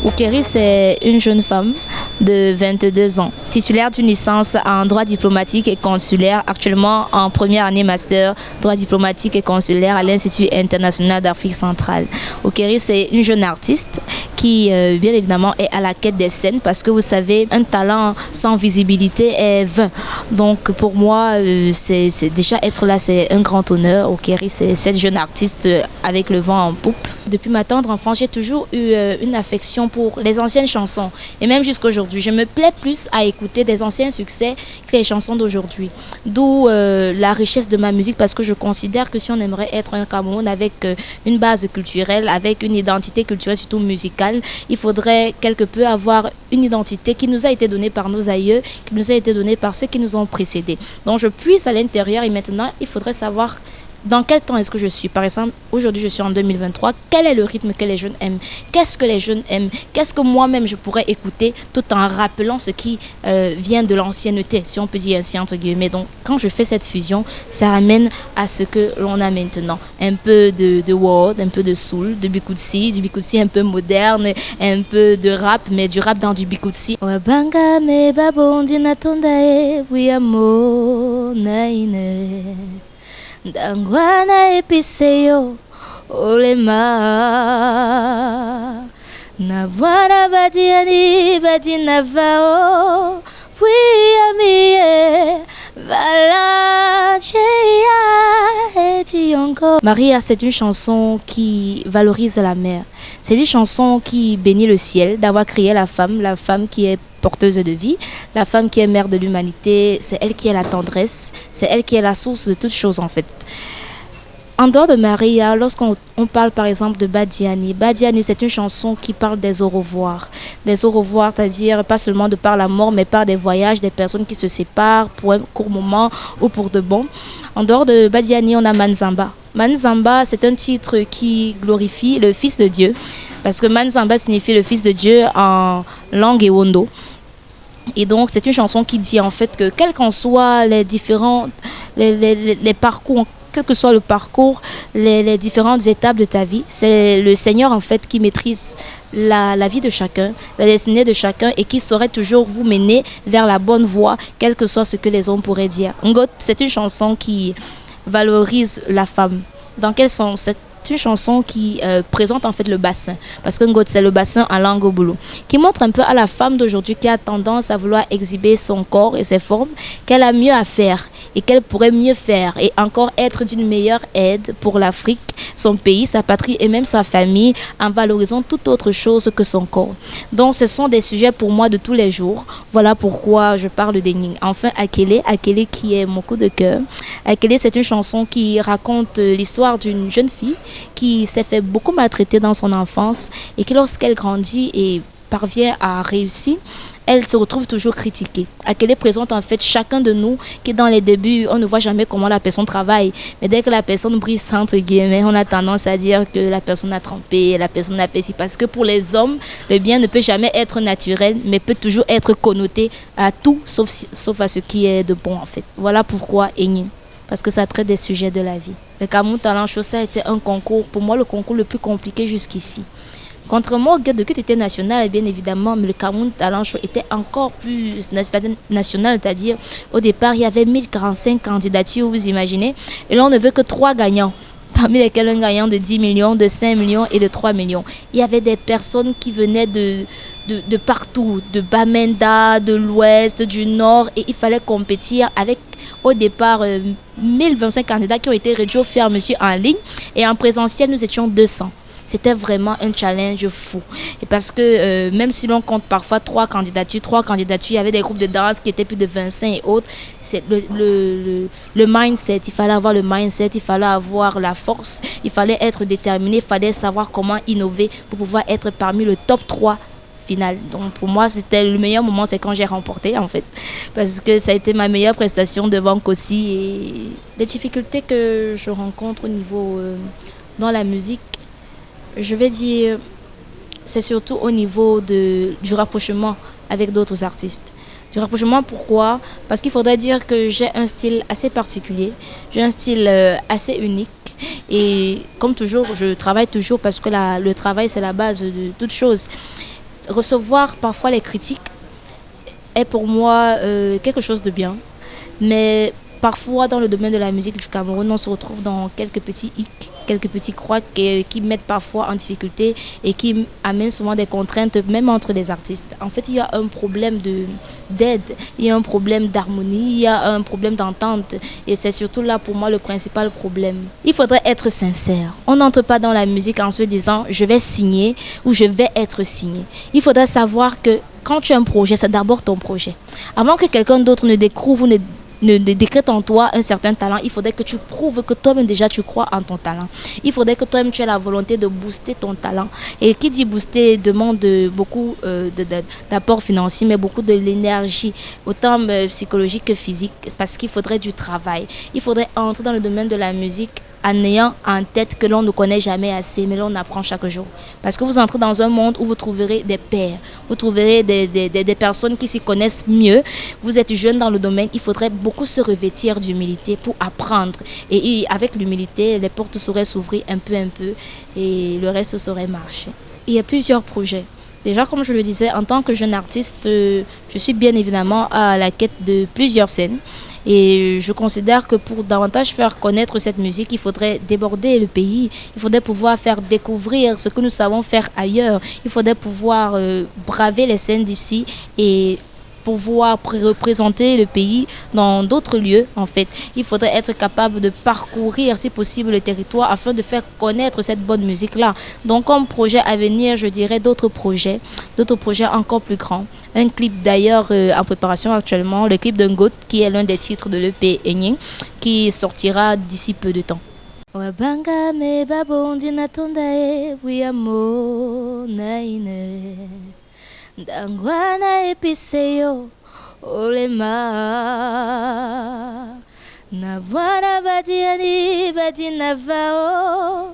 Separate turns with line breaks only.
Oukeri, c'est une jeune femme de 22 ans, titulaire d'une licence en droit diplomatique et consulaire, actuellement en première année master droit diplomatique et consulaire à l'Institut international d'Afrique centrale. Oukeri, c'est une jeune artiste qui, bien évidemment, est à la quête des scènes parce que vous savez, un talent sans visibilité est vain. Donc pour moi, c'est déjà être là, c'est un grand honneur. Oukeri, c'est cette jeune artiste avec le vent en poupe. Depuis ma tendre enfance, j'ai toujours eu une affection pour les anciennes chansons. Et même jusqu'à aujourd'hui, je me plais plus à écouter des anciens succès que les chansons d'aujourd'hui. D'où la richesse de ma musique, parce que je considère que si on aimerait être un Cameroun avec une base culturelle, avec une identité culturelle, surtout musicale, il faudrait quelque peu avoir une identité qui nous a été donnée par nos aïeux, qui nous a été donnée par ceux qui nous ont précédés. Donc je puise à l'intérieur et maintenant, il faudrait savoir dans quel temps est-ce que je suis. Par exemple, aujourd'hui je suis en 2023. Quel est le rythme que les jeunes aiment? Qu'est-ce que les jeunes aiment? Qu'est-ce que moi-même je pourrais écouter tout en rappelant ce qui vient de l'ancienneté, si on peut dire ainsi entre guillemets. Donc quand je fais cette fusion, ça ramène à ce que l'on a maintenant. Un peu de world, un peu de soul, du bikutsi un peu moderne, un peu de rap, mais du rap dans du bikutsi. Wabanga me babondi natondae wiyamo naine. Dangwana episeyo olema na bwana badiani badinavao wiyamie valacheya etiyongo. Maria, c'est une chanson qui valorise la mère. C'est une chanson qui bénit le ciel d'avoir créé la femme qui est porteuse de vie, la femme qui est mère de l'humanité, c'est elle qui est la tendresse, c'est elle qui est la source de toutes choses en fait. En dehors de Maria, lorsqu'on parle par exemple de Badiani, c'est une chanson qui parle des au revoir. Des au revoir, c'est-à-dire pas seulement de par la mort, mais par des voyages, des personnes qui se séparent pour un court moment ou pour de bon. En dehors de Badiani, on a Manzamba. Manzamba, c'est un titre qui glorifie le Fils de Dieu, parce que Manzamba signifie le Fils de Dieu en langue ewondo. Et donc, c'est une chanson qui dit en fait que quels qu'en soient les différents les parcours, quel que soit le parcours, les différentes étapes de ta vie, c'est le Seigneur en fait qui maîtrise la vie de chacun, la destinée de chacun et qui saurait toujours vous mener vers la bonne voie, quel que soit ce que les hommes pourraient dire. Ngot, c'est une chanson qui valorise la femme. Dans quel sens? C'est une chanson qui présente en fait le bassin, parce que Ngot c'est le bassin en langue boulot, qui montre un peu à la femme d'aujourd'hui qui a tendance à vouloir exhiber son corps et ses formes, qu'elle a mieux à faire et qu'elle pourrait mieux faire et encore être d'une meilleure aide pour l'Afrique, son pays, sa patrie et même sa famille en valorisant toute autre chose que son corps. Donc ce sont des sujets pour moi de tous les jours. Voilà pourquoi je parle d'Ening. Enfin, Akele qui est mon coup de cœur. Akele, c'est une chanson qui raconte l'histoire d'une jeune fille qui s'est fait beaucoup maltraiter dans son enfance et qui lorsqu'elle grandit et parvient à réussir, elle se retrouve toujours critiquée. Akele présente en fait chacun de nous qui dans les débuts, on ne voit jamais comment la personne travaille. Mais dès que la personne brille, entre guillemets, on a tendance à dire que la personne a trempé, la personne a fait ci. Parce que pour les hommes, le bien ne peut jamais être naturel, mais peut toujours être connoté à tout, sauf à ce qui est de bon en fait. Voilà pourquoi Enyi. Parce que ça traite des sujets de la vie. Le Cameroun Talent Show, ça a été un concours, pour moi le concours le plus compliqué jusqu'ici. Contrairement au Gueule de Quête était national, bien évidemment, mais le Cameroun Talent Show était encore plus national, c'est-à-dire au départ, il y avait 1045 candidatures, vous imaginez, et là on ne veut que 3 gagnants, parmi lesquels un gagnant de 10 millions, de 5 millions et de 3 millions. Il y avait des personnes qui venaient de partout, de Bamenda, de l'Ouest, du Nord, et il fallait compétir avec au départ 1025 candidats qui ont été réduits au fur et à mesure en ligne, et en présentiel nous étions 200. C'était vraiment un challenge fou. Et parce que même si l'on compte parfois 3 candidatures, il y avait des groupes de danse qui étaient plus de 25 et autres. C'est le mindset, il fallait avoir le mindset, il fallait avoir la force, il fallait être déterminé, il fallait savoir comment innover pour pouvoir être parmi le top 3 final. Donc pour moi, c'était le meilleur moment, c'est quand j'ai remporté en fait. Parce que ça a été ma meilleure prestation devant Kossi. Et les difficultés que je rencontre au niveau dans la musique, je vais dire, c'est surtout au niveau du rapprochement avec d'autres artistes. Du rapprochement, pourquoi? Parce qu'il faudrait dire que j'ai un style assez particulier, j'ai un style assez unique. Et comme toujours, je travaille toujours parce que le travail, c'est la base de toute chose. recevoir parfois les critiques est pour moi quelque chose de bien. Mais parfois, dans le domaine de la musique du Cameroun, on se retrouve dans quelques petits hicks, quelques petits couacs qui mettent parfois en difficulté et qui amènent souvent des contraintes, même entre les artistes. En fait, il y a un problème d'aide, il y a un problème d'harmonie, il y a un problème d'entente. Et c'est surtout là, pour moi, le principal problème. Il faudrait être sincère. On n'entre pas dans la musique en se disant « je vais signer » ou « je vais être signé ». Il faudrait savoir que quand tu as un projet, c'est d'abord ton projet. Avant que quelqu'un d'autre ne découvre ou ne décrète en toi un certain talent, il faudrait que tu prouves que toi-même déjà tu crois en ton talent. Il faudrait que toi-même tu aies la volonté de booster ton talent. Et qui dit booster demande beaucoup d'apports financiers, mais beaucoup de l'énergie, autant psychologique que physique, parce qu'il faudrait du travail. Il faudrait entrer dans le domaine de la musique en ayant en tête que l'on ne connaît jamais assez, mais l'on apprend chaque jour. Parce que vous entrez dans un monde où vous trouverez des pairs, vous trouverez des personnes qui s'y connaissent mieux. Vous êtes jeune dans le domaine, il faudrait beaucoup se revêtir d'humilité pour apprendre. Et avec l'humilité, les portes sauraient s'ouvrir un peu, et le reste saurait marcher. Il y a plusieurs projets. Déjà, comme je le disais, en tant que jeune artiste, je suis bien évidemment à la quête de plusieurs scènes. Et je considère que pour davantage faire connaître cette musique, il faudrait déborder le pays. Il faudrait pouvoir faire découvrir ce que nous savons faire ailleurs. Il faudrait pouvoir braver les scènes d'ici et pouvoir représenter le pays dans d'autres lieux, en fait. Il faudrait être capable de parcourir, si possible, le territoire afin de faire connaître cette bonne musique-là. Donc, comme projet à venir, je dirais d'autres projets encore plus grands. Un clip d'ailleurs en préparation actuellement, le clip d'un GOAT qui est l'un des titres de l'EP Enying, qui sortira d'ici peu de temps. Wabanga me babondi na tondae wiyamo naine Dangwana episeyo olema na bwana badiani badina vao